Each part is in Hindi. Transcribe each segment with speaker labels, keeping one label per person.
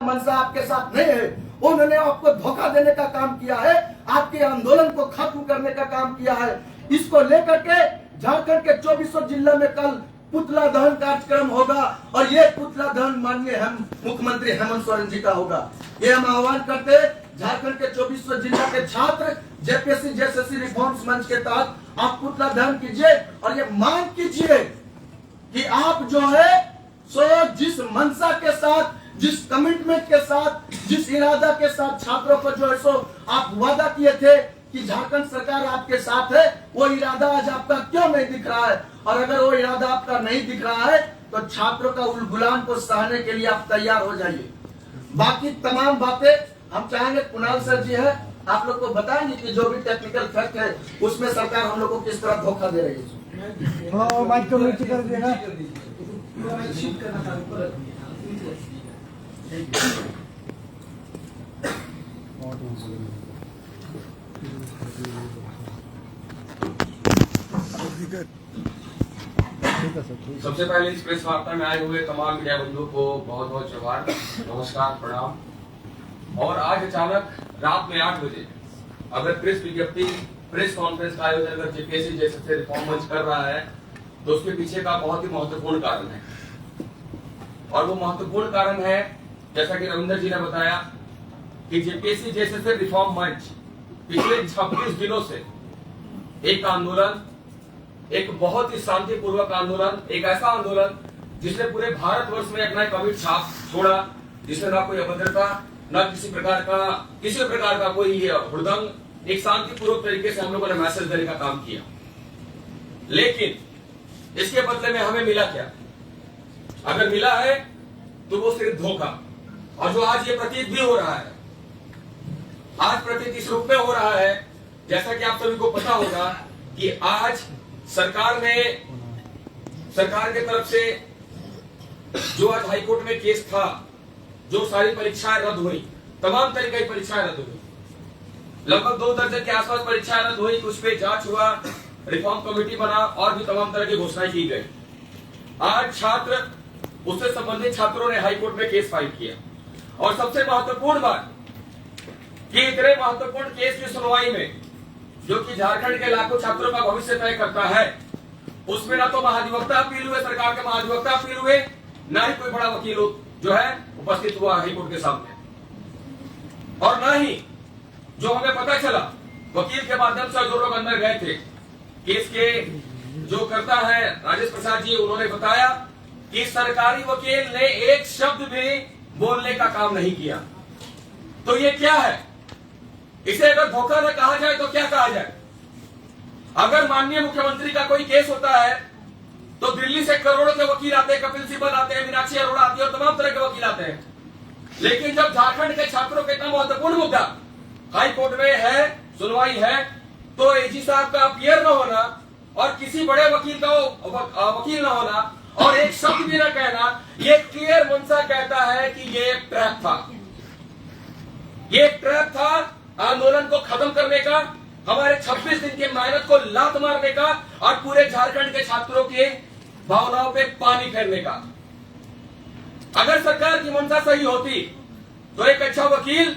Speaker 1: मनसा आपके साथ नहीं है। उन्होंने आपको धोखा देने का काम किया है, आपके आंदोलन को खत्म करने का काम किया है। इसको लेकर के झारखंड के 24 जिला में कल पुतला दहन कार्यक्रम होगा और ये पुतला दहन माननीय मुख्यमंत्री हेमंत सोरेन जी का होगा। ये हम आह्वान करते झारखंड के 24 जिला के छात्र जेपीएससी जेएसएससी रिफॉर्म्स मंच के तहत आप पुतला दहन कीजिए और ये मांग कीजिए कि आप जो है सो जिस मंशा के साथ, जिस कमिटमेंट के साथ, जिस इरादा के साथ छात्रों को जो है सो आप वादा किए थे कि झारखंड सरकार आपके साथ है, वो इरादा आज आपका क्यों नहीं दिख रहा है? और अगर वो इरादा आपका नहीं दिख रहा है तो छात्रों का गुलाम को सहने के लिए आप तैयार हो जाइए। बाकी तमाम बातें हम चाहेंगे कुणाल सर जी है, आप लोग को बताएंगे कि जो भी टेक्निकल फैक्ट है उसमें सरकार हम लोग को किस तरह धोखा दे रही है।
Speaker 2: माइक को नीचे कर देना।
Speaker 3: सबसे पहले इस प्रेस वार्ता में आए हुए तमाम मीडिया बंधुओं को बहुत बहुत जोहार, नमस्कार, प्रणाम। और आज अचानक रात में 8 बजे अगर प्रेस विज्ञप्ति, प्रेस कॉन्फ्रेंस का आयोजन अगर जेपीएससी जैसे रिफॉर्म मंच कर रहा है तो उसके पीछे का बहुत ही महत्वपूर्ण कारण है। और वो महत्वपूर्ण कारण है, जैसा कि रविंदर जी ने बताया, कि जेपीएससी जैसे रिफॉर्म मंच पिछले 26 दिनों से एक आंदोलन, एक बहुत ही शांतिपूर्वक आंदोलन, एक ऐसा आंदोलन जिसने पूरे भारतवर्ष में अपना एक अमिट छाप छोड़ा, जिसमें ना कोई अभद्रता, ना किसी प्रकार का कोई हुड़दंग, एक शांतिपूर्वक तरीके से हम लोगों ने मैसेज देने का काम किया। लेकिन इसके बदले में हमें मिला क्या? अगर मिला है तो वो सिर्फ धोखा। और जो आज ये प्रतीत भी हो रहा है, आज प्रतीत इस रूप में हो रहा है, जैसा कि आप सभी को पता होगा कि आज सरकार की तरफ से जो आज हाईकोर्ट में केस था, जो सारी परीक्षाएं रद्द हुई, तमाम तरीके की परीक्षाएं रद्द हुई, लगभग 2 दर्जन के आसपास परीक्षाएं रद्द हुई, उस पर जांच हुआ, रिफॉर्म कमेटी बना और भी तमाम तरह की घोषणाएं की गई। आज छात्र, उससे संबंधित छात्रों ने हाईकोर्ट में केस फाइल किया। और सबसे महत्वपूर्ण बात कि इतने महत्वपूर्ण केस की सुनवाई में, जो कि झारखंड के लाखों छात्रों का भविष्य तय करता है, उसमें ना तो महाधिवक्ता अपील हुए, सरकार के महाधिवक्ता अपील हुए, ना ही कोई बड़ा वकील जो है उपस्थित हुआ हाईकोर्ट के सामने। और ना ही जो हमें पता चला वकील के माध्यम से जो लोग अंदर गए थे, केस के जो करता है राजेश प्रसाद जी, उन्होंने बताया कि सरकारी वकील ने एक शब्द भी बोलने का काम नहीं किया। तो ये क्या है? इसे अगर धोखा न कहा जाए तो क्या कहा जाए? अगर माननीय मुख्यमंत्री का कोई केस होता है तो दिल्ली से करोड़ों के वकील आते हैं, कपिल सिब्बल आते हैं, मीनाक्षी अरोड़ा आती है और तमाम तरह के वकील आते हैं। लेकिन जब झारखंड के छात्रों का इतना महत्वपूर्ण मुद्दा हाई कोर्ट में है, सुनवाई है, तो एजी साहब का अपीयर न होना और किसी बड़े वकील का वकील न होना और एक शब्द भी न कहना, ये क्लियर मनसा कहता है कि ये एक ट्रैप था। ये एक ट्रैप था आंदोलन को खत्म करने का, हमारे 26 दिन की मेहनत को लात मारने का और पूरे झारखंड के छात्रों के भावनाओं पे पानी फेरने का। अगर सरकार की मंशा सही होती तो एक अच्छा वकील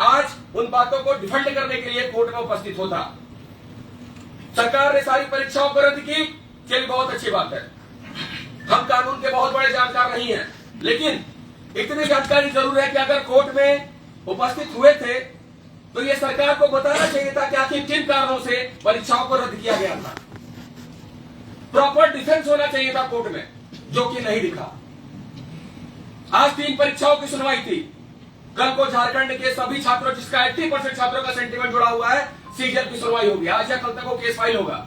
Speaker 3: आज उन बातों को डिफेंड करने के लिए कोर्ट में उपस्थित होता। सरकार ने सारी परीक्षाओं को रद्द की, चलिए बहुत अच्छी बात है। हम कानून के बहुत बड़े जानकार नहीं हैं, लेकिन इतनी जानकारी जरूर है कि अगर कोर्ट में उपस्थित हुए थे तो ये सरकार को बताना चाहिए था कि आखिर किन कारणों से परीक्षाओं को रद्द किया गया था। प्रॉपर डिफेंस होना चाहिए था कोर्ट में, जो कि नहीं दिखा। आज 3 परीक्षाओं की सुनवाई थी। कल को झारखंड के सभी छात्रों, जिसका 80% छात्रों का सेंटीमेंट जुड़ा हुआ है, सीजीएल की सुनवाई होगी। आज या कल तक वो केस फाइल होगा।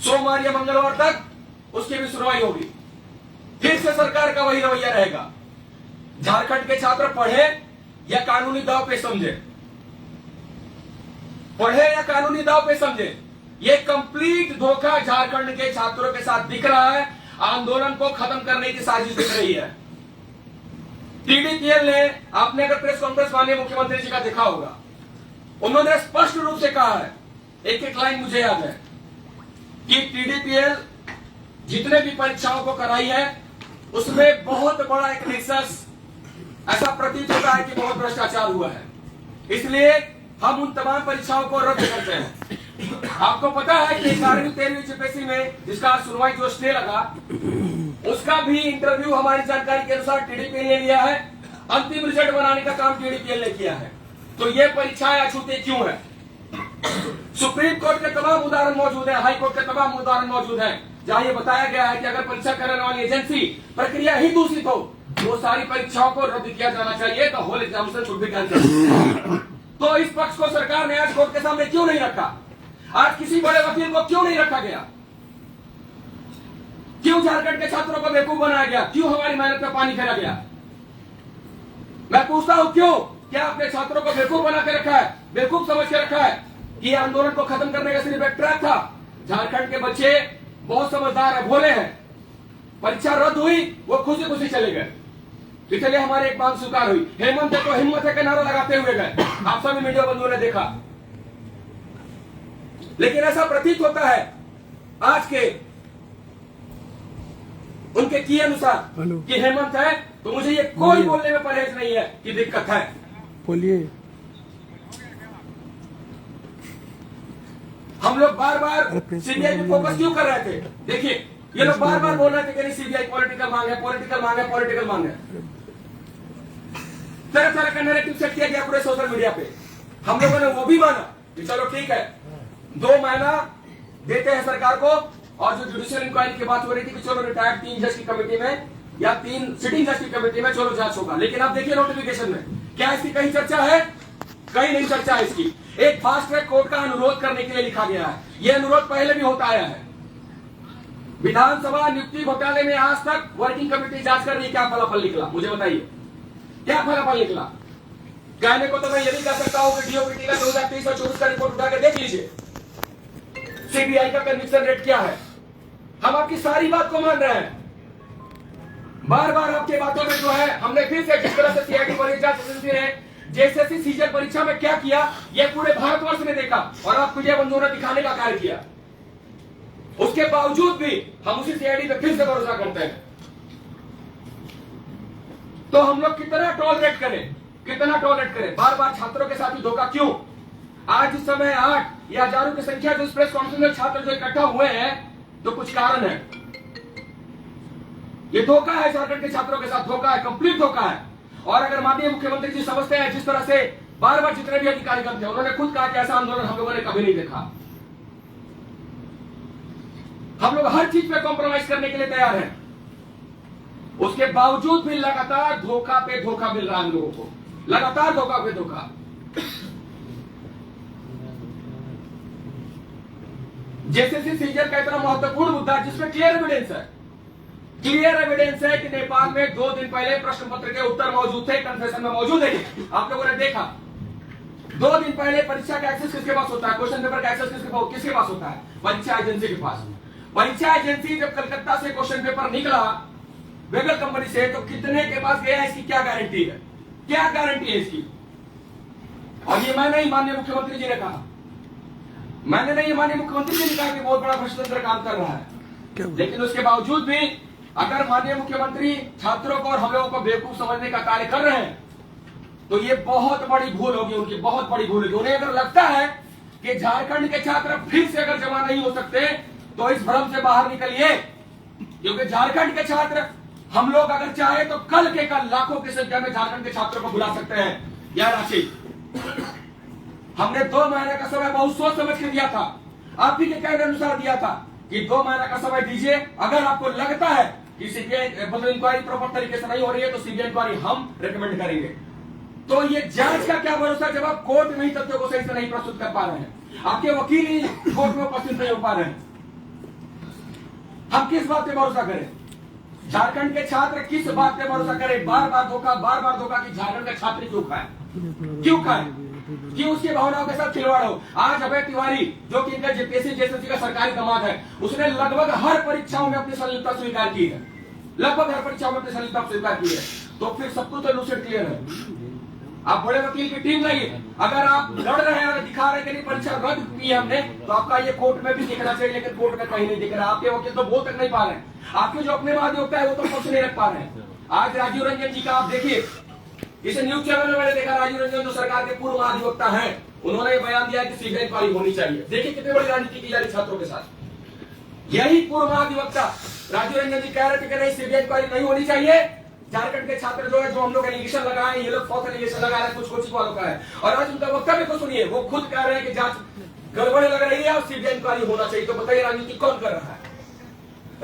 Speaker 3: सोमवार या मंगलवार तक उसकी भी सुनवाई होगी। फिर से सरकार का वही रवैया रहेगा। झारखंड के छात्र पढ़े या कानूनी दाव पे समझे, पढ़े या कानूनी दाव पे समझे, ये कंप्लीट धोखा झारखंड के छात्रों के साथ दिख रहा है। आंदोलन को खत्म करने की साजिश दिख रही है। टीडीपीएल ने, आपने अगर प्रेस कॉन्फ्रेंस माननीय मुख्यमंत्री जी का देखा होगा, उन्होंने स्पष्ट रूप से कहा है, एक एक लाइन मुझे याद है, कि टीडीपीएल जितने भी परीक्षाओं को कराई है उसमें बहुत बड़ा एक रिसर्च ऐसा प्रतीत होता है कि बहुत भ्रष्टाचार हुआ है, इसलिए हम उन तमाम परीक्षाओं को रद्द करते हैं। आपको पता है कि 11वीं 13वीं यूपीएससी में जिसका सुनवाई जो स्टे लगा, उसका भी इंटरव्यू हमारी जानकारी के अनुसार टीडीपीएल ने लिया है। अंतिम रिजल्ट बनाने का काम टीडीपीएल ने किया है। तो ये परीक्षाएं अछूती क्यों है? सुप्रीम कोर्ट के तमाम उदाहरण मौजूद है, हाई कोर्ट के तमाम उदाहरण मौजूद है, जहां ये बताया गया है कि अगर परीक्षा कराने वाली एजेंसी प्रक्रिया ही दूषित हो तो सारी परीक्षाओं को रद्द किया जाना चाहिए। तो whole examination should be cancelled. तो इस पक्ष को सरकार ने आज कोर्ट के सामने क्यों नहीं रखा? आज किसी बड़े वकील को क्यों नहीं रखा गया? क्यों झारखंड के छात्रों को बेवकूफ बनाया गया? क्यों हमारी मेहनत में पानी फेरा गया? मैं पूछता हूं क्यों? क्या अपने छात्रों को बेवकूफ बना के रखा है, बेवकूफ समझ के रखा है कि आंदोलन को खत्म करने का सिर्फ एक ट्रैक था? झारखंड के बच्चे बहुत समझदार है, भोले हैं। परीक्षा रद्द हुई, वो खुशी खुशी चले गए। इसलिए हमारी एक मांग स्वीकार हुई। हेमंत है तो हिम्मत है का नारा लगाते हुए गए। आप सभी मीडिया बंधुओं ने देखा। लेकिन ऐसा प्रतीत होता है आज के उनके किए अनुसार कि हेमंत है तो मुझे ये कोई बोलने में परहेज नहीं है कि दिक्कत है।
Speaker 2: बोलिए।
Speaker 3: हम लोग बार बार सीबीआई पे फोकस क्यों कर रहे थे? देखिए, ये लोग बार बार बोल रहे थे कि सीबीआई पॉलिटिकल मांग है, पॉलिटिकल मांग है, पॉलिटिकल मांग है। तरह तरह का नैरेटिव सेट किया गया पूरे सोशल मीडिया पे। हम लोगों ने वो भी माना कि चलो ठीक है, 2 महीना देते हैं सरकार को। और जो जुडिशियल इंक्वायरी की बात हो रही थी कि चलो रिटायर्ड 3 जज की कमेटी में या 3 सिटिंग जज की कमेटी में चलो जांच होगा, लेकिन अब देखिए नोटिफिकेशन में क्या इसकी कहीं चर्चा है? कहीं नहीं चर्चा है इसकी। एक फास्ट ट्रैक कोर्ट का अनुरोध करने के लिए लिखा गया है। यह अनुरोध पहले भी होता आया है। विधानसभा नियुक्ति घोटाले में आज तक वर्किंग कमेटी जांच कर रही, क्या फलाफल निकला? मुझे बताइए, क्या फलाफल निकला? कहने को तो मैं ये भी कह सकता हूं कि डीओपीटी का 2023 और 24 का रिपोर्ट उठा के देख लीजिए, सीबीआई का कन्विक्शन रेट क्या है। हम आपकी सारी बात को मान रहे हैं। बार बार आपके बातों में जो है, हमने फिर से जिस तरह से सीआईडी वरीय जांच एजेंसी ने जेएसएससी सीजीएल परीक्षा में क्या किया, यह पूरे भारतवर्ष ने देखा और आप मीडिया बंधुओं ने दिखाने का कार्य किया। उसके बावजूद भी हम उसी सीआईडी पे फिर से भरोसा करते हैं। तो हम लोग कितना टॉलरेट करें, कितना टॉलरेट करें? बार बार छात्रों के साथ ही धोखा क्यों? आज इस समय 8 या हजारों की संख्या जो इस प्रेस कॉन्फ्रेंस में छात्र जो इकट्ठा हुए हैं, तो कुछ कारण है। ये धोखा है, झारखंड के छात्रों के साथ धोखा है, कंप्लीट धोखा है। और अगर माननीय मुख्यमंत्री जी समझते हैं, जिस तरह से बार बार जितने भी अधिकारीगण थे उन्होंने खुद कहा कि ऐसा आंदोलन हम लोगों ने कभी नहीं देखा। हम लोग हर चीज पे कॉम्प्रोमाइज करने के लिए तैयार हैं, उसके बावजूद भी लगातार धोखा पे धोखा मिल रहा है हम लोगों को, लगातार धोखा पे धोखा। जेएसएससी सीजीएल का इतना महत्वपूर्ण मुद्दा जिसमें क्लियर एविडेंस है कि नेपाल में 2 दिन पहले प्रश्न पत्र के उत्तर मौजूद थे, कन्फेशन में मौजूद है। आप लोगों ने देखा 2 दिन पहले परीक्षा का एक्सेस किसके पास होता है? क्वेश्चन पेपर का एक्सेस किसके पास होता है? परीक्षा एजेंसी के पास। परीक्षा एजेंसी जब कलकत्ता से क्वेश्चन पेपर निकला वेगल कंपनी से, तो कितने के पास गया, इसकी क्या गारंटी है? क्या गारंटी है इसकी? और ये मैं नहीं, माननीय मुख्यमंत्री जी ने कहा, मैंने नहीं, माननीय मुख्यमंत्री जी ने कहा कि बहुत बड़ा भ्रष्टाचार काम कर रहा है। लेकिन उसके बावजूद भी अगर माननीय मुख्यमंत्री छात्रों को और हम लोगों को बेवकूफ समझने का कार्य कर रहे हैं, तो ये बहुत बड़ी भूल होगी उनकी, बहुत बड़ी भूल होगी। उन्हें अगर लगता है कि झारखंड के छात्र फिर से अगर जमा नहीं हो सकते, तो इस भ्रम से बाहर निकलिए, क्योंकि झारखंड के छात्र हम लोग अगर चाहे तो कल के कल लाखों की संख्या में झारखंड के छात्रों को बुला सकते हैं। यह राशि हमने 2 महीने का समय बहुत सोच समझ के दिया था, आप ही के कहने अनुसार दिया था कि 2 महीने का समय दीजिए। अगर आपको लगता है कि सीबीआई इंक्वायरी प्रॉपर तरीके से नहीं हो रही है, तो सीबीआई इंक्वायरी हम रेकमेंड करेंगे। तो ये जांच का क्या भरोसा जब आप कोर्ट में ही तथ्यों को सही से नहीं प्रस्तुत कर पा रहे हैं, आपके वकील ही कोर्ट में उपस्थित नहीं हो पा रहे हैं, हम किस बात पे भरोसा करें? झारखंड के छात्र किस बात पे भरोसा करें? बार बार धोखा कि झारखंड के छात्र क्यों खाए, क्यों खाए, क्यों उसकी भावनाओं के साथ खिलवाड़ हो? आज अभय तिवारी जो कि इनका जेएसएससी का सरकारी दामाद है, उसने लगभग हर परीक्षाओं में अपनी संलिप्तता स्वीकार की है, लगभग हर परीक्षाओं में अपनी संलिप्तता स्वीकार की है। तो फिर सब कुछ तो लूसेड क्लियर है। आप बड़े वकील की टीम लाइए, अगर आप लड़ रहे हैं और दिखा रहे हैं कि परीक्षा रद्द की है हमने, तो आपका ये कोर्ट में भी दिखना चाहिए, लेकिन कोर्ट में कहीं नहीं दिख रहा। आपके वकील तो बोल तक नहीं पा रहे हैं, आपके जो अपने महाधिवक्ता है वो तो पक्ष नहीं रख पा रहे हैं। आज राजीव रंजन जी का आप देखिए, किसी न्यूज चैनल में मैंने देखा राजीव रंजन जो सरकार के पूर्व महाधिवक्ता हैं, उन्होंने ये बयान दिया कि सीबीआई इंक्वायरी होनी चाहिए। देखिए कितनी बड़ी राजनीति की जा रही छात्रों के साथ। यही पूर्व महाधिवक्ता राजीव रंजन जी कह रहे थे कि नहीं सीबीआई इंक्वायरी नहीं होनी चाहिए। झारखंड के छात्र जो है, जो हम लोग एलिगेशन लगाए, ये लोग फॉल्स एलिगेशन लगा रहे हैं कुछ कोचिंग वालों का है, और आज उनका वक्तव्य को सुनिए, वो खुद कह रहे हैं कि जांच गड़बड़ लग रही है और सीबीआई इंक्वायरी होना चाहिए। तो बताइए राजनीति कौन कर रहा है?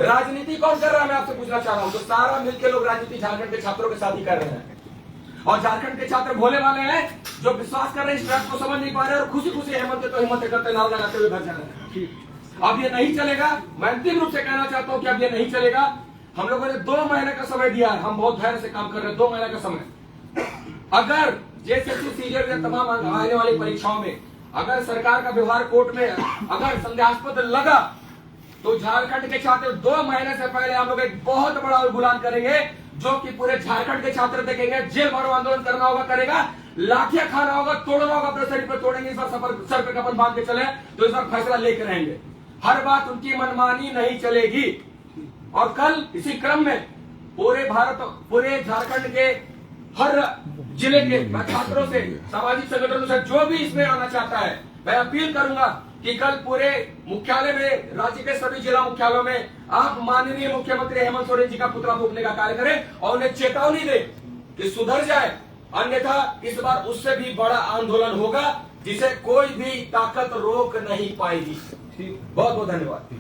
Speaker 3: राजनीति कौन कर रहा है? मैं आपसे पूछना चाह रहा हूं। तो सारा मिलकर लोग राजनीति झारखंड के छात्रों के साथ ही कर रहे हैं, और झारखंड के छात्र भोले वाले हैं जो विश्वास कर रहे हैं, इस बात को समझ नहीं पा रहे और खुशी खुशी हेमंत तो हिम्मत करते नारा लगाते हुए घर जा रहे हैं। अब ये नहीं चलेगा। मैं अंतिम रूप से कहना चाहता हूं कि अब ये नहीं चलेगा। हम लोगों ने 2 महीने का समय दिया है, हम बहुत धैर्य से काम कर रहे हैं। 2 महीने का समय, अगर जेएसएससी सीजीएल या तमाम आने वाली परीक्षाओं में अगर सरकार का व्यवहार कोर्ट में अगर संदेहास्पद लगा, तो झारखंड के छात्र 2 महीने से पहले हम लोग एक बहुत बड़ा उद्घाटन करेंगे, जो कि पूरे झारखंड के छात्र देखेंगे। जेल भरो आंदोलन करना होगा, करेगा, लाठियां खाना होगा, तोड़ना होगा, अपने शरीर पर तोड़ेंगे। इस बार सर पे कफन बांध के चले तो इस बार फैसला लेकर रहेंगे। हर बात उनकी मनमानी नहीं चलेगी। और कल इसी क्रम में पूरे झारखंड के हर जिले के छात्रों से, सामाजिक संगठनों से, जो भी इसमें आना चाहता है, मैं अपील करूंगा कि कल पूरे मुख्यालय में, राज्य के सभी जिला मुख्यालयों में आप माननीय मुख्यमंत्री हेमंत सोरेन जी का पुतला फूंकने का कार्य करें और उन्हें चेतावनी दें कि सुधर जाए, अन्यथा इस बार उससे भी बड़ा आंदोलन होगा जिसे कोई भी ताकत रोक नहीं पाएगी। बहुत बहुत धन्यवाद।